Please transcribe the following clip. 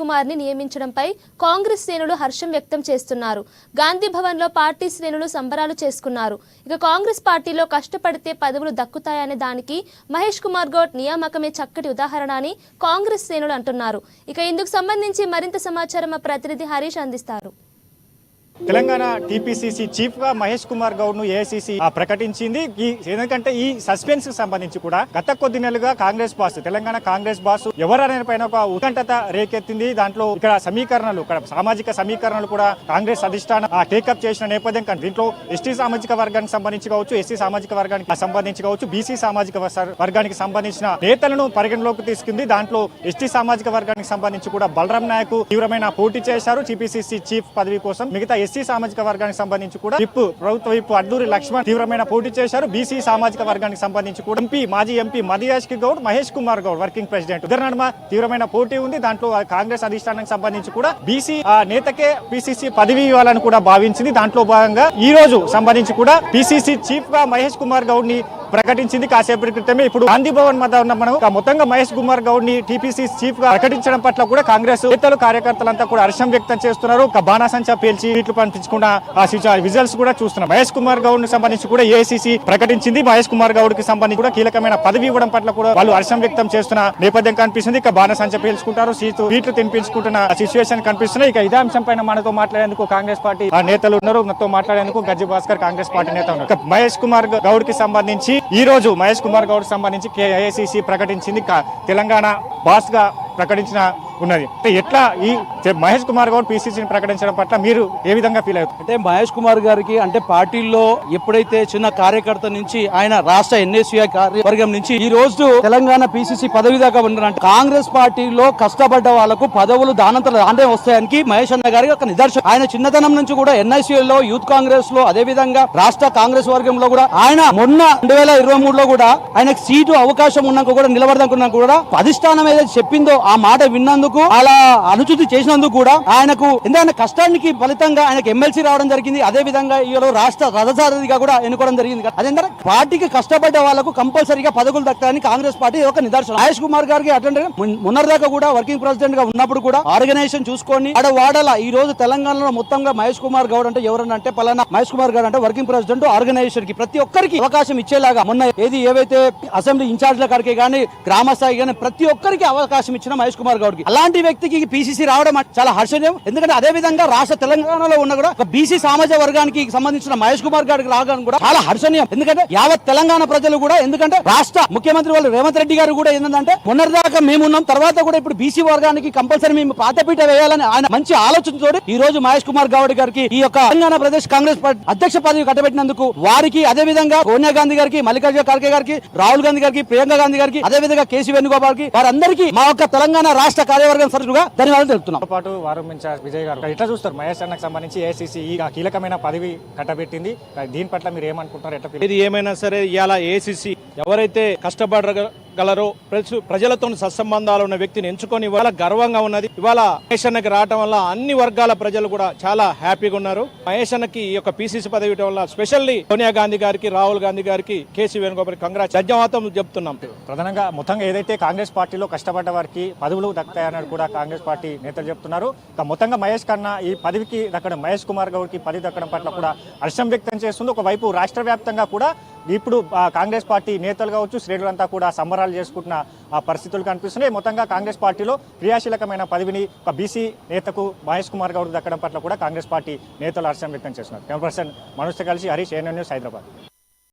కుమార్ ని నియమించడంపై కాంగ్రెస్ శ్రేణులు హర్షం వ్యక్తం చేస్తున్నారు. గాంధీ భవన్ లో పార్టీ శ్రేణులు సంబరాలు చేసుకున్నారు. ఇక కాంగ్రెస్ పార్టీలో కష్టపడితే పదవులు దక్కుతాయనే దానికి మహేష్ కుమార్ గౌడ్ నియామకమే చక్కటి ఉదాహరణ అని కాంగ్రెస్ శ్రేణులు అంటున్నారు. ఇక ఇందుకు సంబంధించి మరింత సమాచారం మా ప్రతినిధి హరీష్ అందిస్తారు. తెలంగాణ టీపీసీసీ చీఫ్ గా మహేష్ కుమార్ గౌడ్ ను ఏఐసీసీ ప్రకటించింది. ఎందుకంటే ఈ సస్పెన్స్ కి సంబంధించి కూడా గత కొద్ది నెలలుగా తెలంగాణ కాంగ్రెస్ బాస్ ఎవరనే పైన ఒక ఉత్కంఠత రేకెత్తింది. దాంట్లో ఇక్కడ సామాజిక సమీకరణలు కూడా కాంగ్రెస్ అధిష్టానం టేకప్ చేసిన నేపథ్యం కానీ దీంట్లో ఎస్టీ సామాజిక వర్గానికి సంబంధించి కావచ్చు, ఎస్సీ సామాజిక వర్గానికి సంబంధించి కావచ్చు, బీసీ సామాజిక వర్గానికి సంబంధించిన నేతలను పరిగణలోకి తీసుకుంది. దాంట్లో ఎస్టీ సామాజిక వర్గానికి సంబంధించి కూడా బలరాం నాయక్ తీవ్రమైన పోటీ చేశారు టీపీసీసీ చీఫ్ పదవి కోసం. మిగతా ఎస్సీ సామాజిక వర్గానికి సంబంధించి కూడా ప్రభుత్వ విప్ అడ్డూరి లక్ష్మణ్ తీవ్రమైన పోటీ చేశారు. బీసీ సామాజిక వర్గానికి సంబంధించి కూడా మాజీ ఎంపీ మదియాష్ గౌడ్, మహేష్ కుమార్ గౌడ్ వర్కింగ్ ప్రెసిడెంట్ ఇద్దరి నడుమ తీవ్రమైన పోటీ ఉంది. దాంట్లో కాంగ్రెస్ అధిష్టానానికి సంబంధించి కూడా బీసీ నేతకే పీసీసీ పదవి ఇవ్వాలని కూడా భావించింది. దాంట్లో భాగంగా ఈ రోజు సంబంధించి కూడా పీసీసీ చీఫ్ గా మహేష్ కుమార్ గౌడ్ ని ప్రకటించింది. కాసేపటి క్రితమే ఇప్పుడు గాంధీ భవన్ వద్ద ఉన్న మనం మొత్తంగా మహేష్ కుమార్ గౌడ్ ని టీపీసీ చీఫ్ గా ప్రకటించడం పట్ల కూడా కాంగ్రెస్ నేతలు కార్యకర్తలంతా కూడా హర్షం వ్యక్తం చేస్తున్నారు. బాణాసంచా పేల్చి వీట్లు పంపించకుండా విజువల్స్ కూడా చూస్తున్నాం. మహేష్ కుమార్ గౌడ్ కి సంబంధించి కూడా ఏఐసీసీ ప్రకటించింది. మహేష్ కుమార్ గౌడ్ కి సంబంధించి కూడా కీలకమైన పదవి ఇవ్వడం పట్ల కూడా వాళ్ళు హర్షం వ్యక్తం చేస్తున్న నేపథ్యం కనిపిస్తుంది. ఇక బాణాసంచా పేల్చుకుంటారు, వీట్లు తినిపించుకుంటున్న సిచ్యువేషన్ కనిపిస్తున్నాయి. ఇక ఇదే అంశం పైన మనతో మాట్లాడేందుకు కాంగ్రెస్ పార్టీ నేతలు ఉన్నారు. మనతో మాట్లాడేందుకు గజ్జి భాస్కర్ కాంగ్రెస్ పార్టీ నేత ఉన్నారు. మహేష్ కుమార్ గౌడ్ కి సంబంధించి ఈ రోజు మహేష్ కుమార్ గౌడ్ సంబంధించి ఏఐసీసీ ప్రకటించింది. తెలంగాణ బాస్ గా ప్రకటించిన ఉన్నది. ఎట్లా ఈ మహేష్ కుమార్ గౌడ్ పీసీసీని ప్రకటించడం పట్ల మీరు ఏ విధంగా ఫీల్ అవుతారు? అంటే మహేష్ కుమార్ గారికి అంటే పార్టీలో ఎప్పుడైతే చిన్న కార్యకర్త నుంచి ఆయన రాష్ట్ర ఎన్ఎస్యూఐ కార్యవర్గం నుంచి ఈ రోజు తెలంగాణ పీసీసీ పదవి దాకా ఉన్నారంటే కాంగ్రెస్ పార్టీలో కష్టపడ్డ వాళ్ళకు పదవులు దానంతరం దాంటే వస్తాయని మహేష్ అన్న గారికి ఒక నిదర్శనం. ఆయన చిన్నతనం నుంచి కూడా ఎన్ఐసీఐ లో, యూత్ కాంగ్రెస్ లో, అదే విధంగా రాష్ట్ర కాంగ్రెస్ వర్గంలో కూడా ఆయన మొన్న 2023లో కూడా ఆయనకు సీటు అవకాశం ఉన్నాక కూడా నిలబడదనుకున్నా కూడా అధిష్టానం ఏదైతే చెప్పిందో ఆ మాట విన్నందుకు అలా అనుచితి చేసినందుకు కూడా ఆయనకు ఎందుకంటే కష్టానికి ఫలితంగా ఆయనకు ఎమ్మెల్సీ రావడం జరిగింది. అదే విధంగా ఈ రాష్ట్ర రథసారథిగా కూడా ఎన్నుకోవడం జరిగింది. అదేంటంటే పార్టీకి కష్టపడ్డ వాళ్ళకు కంపల్సరీగా పదవులు దక్కాలని కాంగ్రెస్ పార్టీ ఒక నిదర్శనం. మహేష్ కుమార్ గారికి అటెండ్ మొన్నటిదాకా కూడా వర్కింగ్ ప్రెసిడెంట్ గా ఉన్నప్పుడు కూడా ఆర్గనైజేషన్ చూసుకొని వాడాల. ఈ రోజు తెలంగాణలో మొత్తంగా మహేష్ కుమార్ గౌడ్ అంటే ఎవరన్నా అంటే పలానా మహేష్ కుమార్ గౌడ్ అంటే వర్కింగ్ ప్రెసిడెంట్ ఆర్గనైజేషన్ కి ప్రతి ఒక్కరికి అవకాశం ఇచ్చేలాగా మొన్న ఏవైతే అసెంబ్లీ ఇన్ఛార్జ్ల కాడికి కానీ గ్రామ స్థాయి కానీ ప్రతి ఒక్కరికి అవకాశం ఇచ్చిన మహేష్ కుమార్ గౌడ్ కి అలాంటి వ్యక్తికి పీసీసీ రావడం చాలా హర్షణీయం. ఎందుకంటే అదే విధంగా రాష్ట్ర తెలంగాణలో ఉన్న కూడా ఒక బీసీ సామాజిక వర్గానికి సంబంధించిన మహేష్ కుమార్ గారికి రావడం కూడా చాలా హర్షణీయం. ఎందుకంటే యావత్ తెలంగాణ ప్రజలు కూడా ఎందుకంటే రాష్ట్ర ముఖ్యమంత్రి వాళ్ళు రేవంత్ రెడ్డి గారు కూడా ఏంటంటే మొన్నటిదాకా మేము ఉన్నాం, తర్వాత కూడా ఇప్పుడు బీసీ వర్గానికి కంపల్సరీ మేము పాతపీట వేయాలని ఆయన మంచి ఆలోచనతో ఈ రోజు మహేష్ కుమార్ గౌడ్ గారికి ఈ యొక్క తెలంగాణ ప్రదేశ్ కాంగ్రెస్ అధ్యక్ష పదవి కట్టబెట్టినందుకు వారికి, అదే విధంగా సోనియా గాంధీ గారికి, మల్లికార్జున ఖర్గే గారికి, రాహుల్ గాంధీ గారికి, ప్రియాంక గాంధీ గారికి, అదే విధంగా కేసీ వేణుగోపాల్ కి వారందరికీ మా యొక్క తెలంగాణ రాష్ట్ర కార్యవర్గం సరుకుగా ధన్యవాదాలు తెలుపుతున్నాం. పాటు వారం ఇన్ఛార్జ్ విజయ్ గారు ఎట్లా చూస్తారు మహేష్ అన్నకు సంబంధించి ఏఐసీసీ కీలకమైన పదవి కట్టబెట్టింది, దీని పట్ల మీరు ఏమనుకుంటున్నారు? ఇది ఏమైనా సరే ఇవాళ ఏఐసీసీ ఎవరైతే కష్టపడగలరో ప్రజలతో సత్సంబంధాలు ఉన్న వ్యక్తిని ఎంచుకొని ఇవాళ గర్వంగా ఉన్నది. ఇవాళ మహేష్ అన్నకి రావటం వల్ల అన్ని వర్గాల ప్రజలు కూడా చాలా హ్యాపీగా ఉన్నారు. మహేష్ అన్నకి ఈ యొక్క పీసీసీ పదవి ఇవ్వడం వల్ల స్పెషల్లీ సోనియా గాంధీ గారికి, రాహుల్ గాంధీ గారికి, కేసీ వేణుగోపాల్ కంగ్రాట్స్ ధన్యవాదాలు చెప్తున్నాం. ప్రధానంగా మొత్తంగా ఏదైతే కాంగ్రెస్ పార్టీలో కష్టపడ్డ వారికి పదవులు దక్కుతాయని కూడా కాంగ్రెస్ పార్టీ నేతలు చెప్తున్నారు. మొత్తంగా మహేష్ కన్నా ఈ పదవికి దక్కడం, మహేష్ కుమార్ గౌడ్ కి పదవి దక్కడం పట్ల కూడా హర్షం వ్యక్తం చేస్తుంది. ఒకవైపు రాష్ట్ర వ్యాప్తంగా కూడా ఇప్పుడు కాంగ్రెస్ పార్టీ నేతలు కావచ్చు, శ్రేణులంతా కూడా సంబరాలు చేసుకుంటున్న పరిస్థితులు కనిపిస్తున్నాయి. మొత్తంగా కాంగ్రెస్ పార్టీలో క్రియాశీలకమైన పదవిని ఒక బీసీ నేతకు మహేష్ కుమార్ గౌడ్ దక్కడం పట్ల కూడా కాంగ్రెస్ పార్టీ నేతలు హర్షం వ్యక్తం చేస్తున్నారు. కెమెరా పర్సన్ మనోజ్తో కలిసి హరీష్, ANN న్యూస్, హైదరాబాద్.